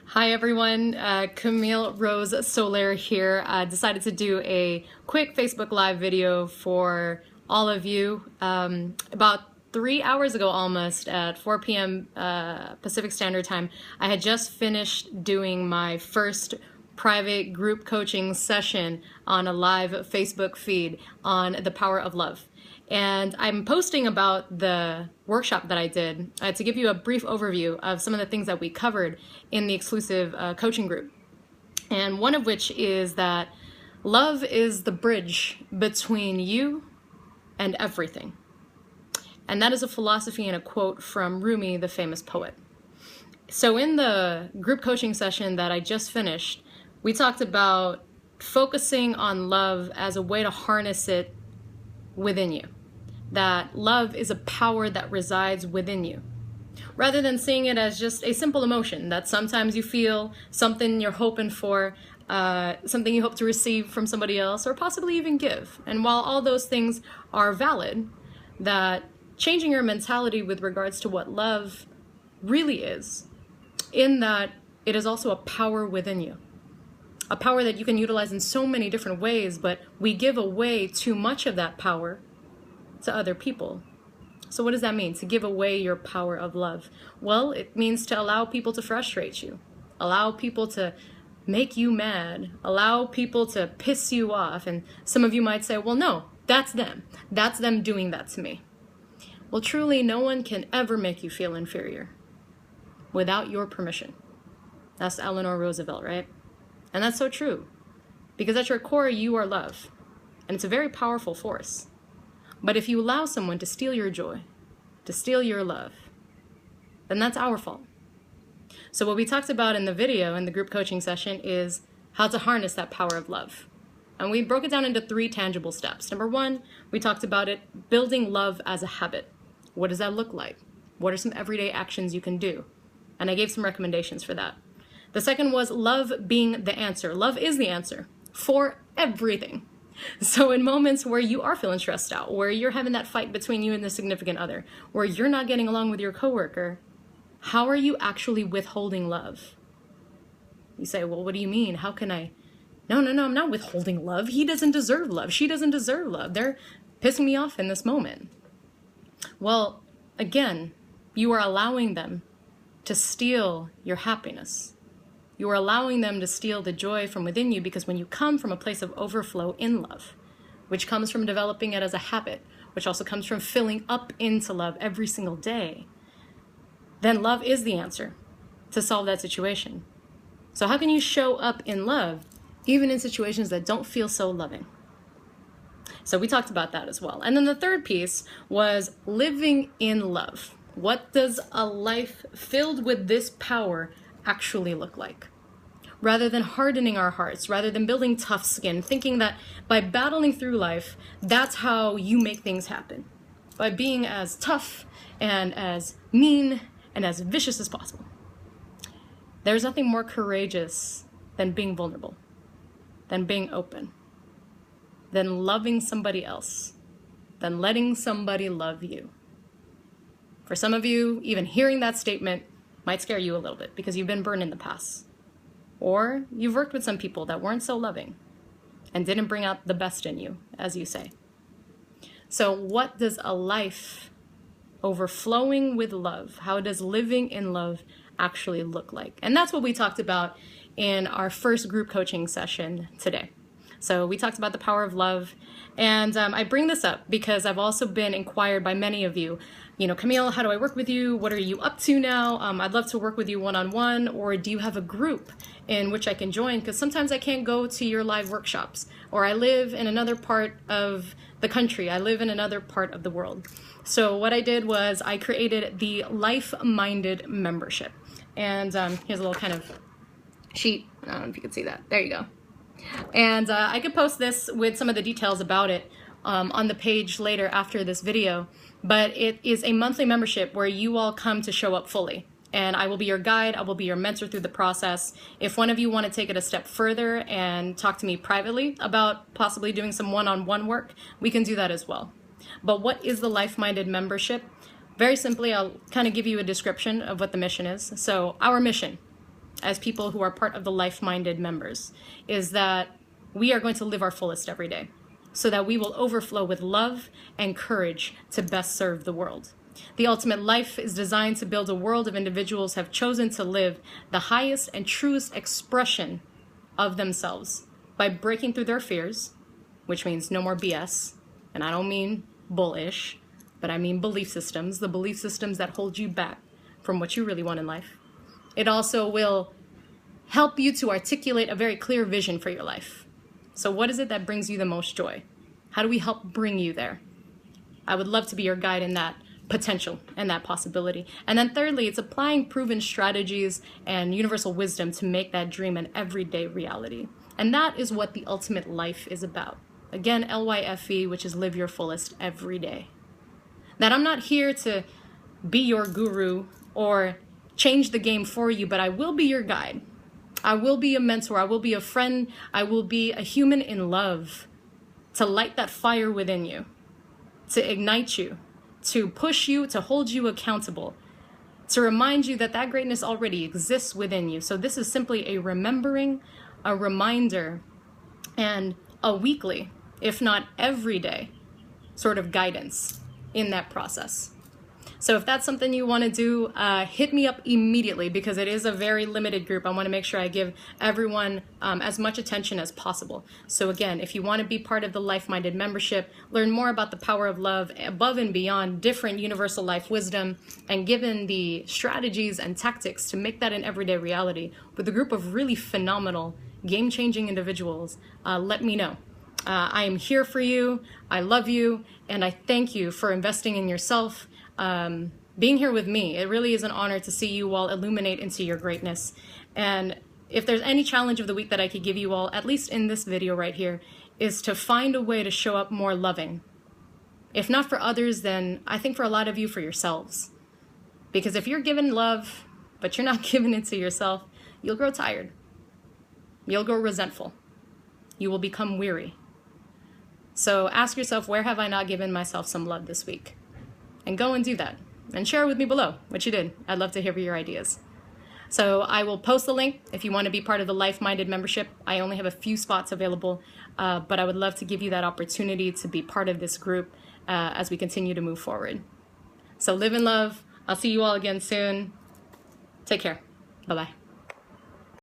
Hi everyone, Camille Rose Soler here. Decided to do a quick Facebook Live video for all of you. About 3 hours ago almost at 4 p.m. Pacific Standard Time, I had just finished doing my first private group coaching session on a live Facebook feed on the power of love. And I'm posting about the workshop that I did to give you a brief overview of some of the things that we covered in the exclusive coaching group. And one of which is that love is the bridge between you and everything. And that is a philosophy and a quote from Rumi, the famous poet. So in the group coaching session that I just finished, we talked about focusing on love as a way to harness it within you. That love is a power that resides within you, rather than seeing it as just a simple emotion that sometimes you feel, something you're hoping for, something you hope to receive from somebody else, or possibly even give. And while all those things are valid, that changing your mentality with regards to what love really is, in that it is also a power within you. A power that you can utilize in so many different ways, but we give away too much of that power to other people. So what does that mean, to give away your power of love? Well, it means to allow people to frustrate you, allow people to make you mad, allow people to piss you off. And some of you might say, well, no, that's them. That's them doing that to me. Well, truly, no one can ever make you feel inferior without your permission. That's Eleanor Roosevelt, right? And that's so true, because at your core, you are love, and it's a very powerful force. But if you allow someone to steal your joy, to steal your love, then that's our fault. So what we talked about in the video, in the group coaching session, is how to harness that power of love. And we broke it down into 3 tangible steps. Number 1, we talked about it, building love as a habit. What does that look like? What are some everyday actions you can do? And I gave some recommendations for that. The second was love being the answer. Love is the answer for everything. So in moments where you are feeling stressed out, where you're having that fight between you and the significant other, where you're not getting along with your coworker, how are you actually withholding love? You say, well, what do you mean? How can I? No, I'm not withholding love. He doesn't deserve love. She doesn't deserve love. They're pissing me off in this moment. Well, again, you are allowing them to steal your happiness. You are allowing them to steal the joy from within you, because when you come from a place of overflow in love, which comes from developing it as a habit, which also comes from filling up into love every single day, then love is the answer to solve that situation. So how can you show up in love even in situations that don't feel so loving? So we talked about that as well. And then the third piece was living in love. What does a life filled with this power actually look like? Rather than hardening our hearts, rather than building tough skin, thinking that by battling through life, that's how you make things happen. By being as tough and as mean and as vicious as possible. There's nothing more courageous than being vulnerable, than being open, than loving somebody else, than letting somebody love you. For some of you, even hearing that statement might scare you a little bit because you've been burned in the past. Or you've worked with some people that weren't so loving and didn't bring out the best in you, as you say. So what does a life overflowing with love, how does living in love actually look like? And that's what we talked about in our first group coaching session today. So we talked about the power of love, and I bring this up because I've also been inquired by many of you, Camille, how do I work with you? What are you up to now? I'd love to work with you one-on-one, or do you have a group in which I can join? Because sometimes I can't go to your live workshops, or I live in another part of the country. I live in another part of the world. So what I did was I created the LYFE Minded membership. And here's a little kind of sheet. I don't know if you can see that. There you go. And I could post this with some of the details about it on the page later after this video. But it is a monthly membership where you all come to show up fully. And I will be your guide. I will be your mentor through the process. If one of you want to take it a step further and talk to me privately about possibly doing some one-on-one work, we can do that as well. But what is the LYFE Minded membership? Very simply, I'll kind of give you a description of what the mission is. So our mission as people who are part of the LYFE Minded members is that we are going to live our fullest every day so that we will overflow with love and courage to best serve the world. The ultimate life is designed to build a world of individuals who have chosen to live the highest and truest expression of themselves by breaking through their fears, which means no more BS. And I don't mean bullish, but I mean belief systems, the belief systems that hold you back from what you really want in life. It also will help you to articulate a very clear vision for your life. So what is it that brings you the most joy? How do we help bring you there? I would love to be your guide in that potential and that possibility. And then thirdly, it's applying proven strategies and universal wisdom to make that dream an everyday reality. And that is what the ultimate life is about. Again, LYFE, which is live your fullest every day. That I'm not here to be your guru or change the game for you, but I will be your guide. I will be a mentor. I will be a friend. I will be a human in love to light that fire within you, to ignite you, to push you, to hold you accountable, to remind you that that greatness already exists within you. So this is simply a remembering, a reminder, and a weekly, if not every day, sort of guidance in that process. So if that's something you want to do, hit me up immediately because it is a very limited group. I want to make sure I give everyone as much attention as possible. So again, if you want to be part of the LYFE Minded membership, learn more about the power of love above and beyond different universal life wisdom, and given the strategies and tactics to make that an everyday reality with a group of really phenomenal, game-changing individuals, let me know. I am here for you. I love you. And I thank you for investing in yourself. Being here with me. It really is an honor to see you all illuminate into your greatness. And if there's any challenge of the week that I could give you all, at least in this video right here, is to find a way to show up more loving. If not for others, then I think for a lot of you, for yourselves. Because if you're given love, but you're not giving it to yourself, you'll grow tired. You'll grow resentful. You will become weary. So ask yourself, where have I not given myself some love this week? And go and do that. And share with me below what you did. I'd love to hear your ideas. So I will post the link if you want to be part of the LYFE Minded membership. I only have a few spots available, but I would love to give you that opportunity to be part of this group as we continue to move forward. So live in love. I'll see you all again soon. Take care. Bye-bye.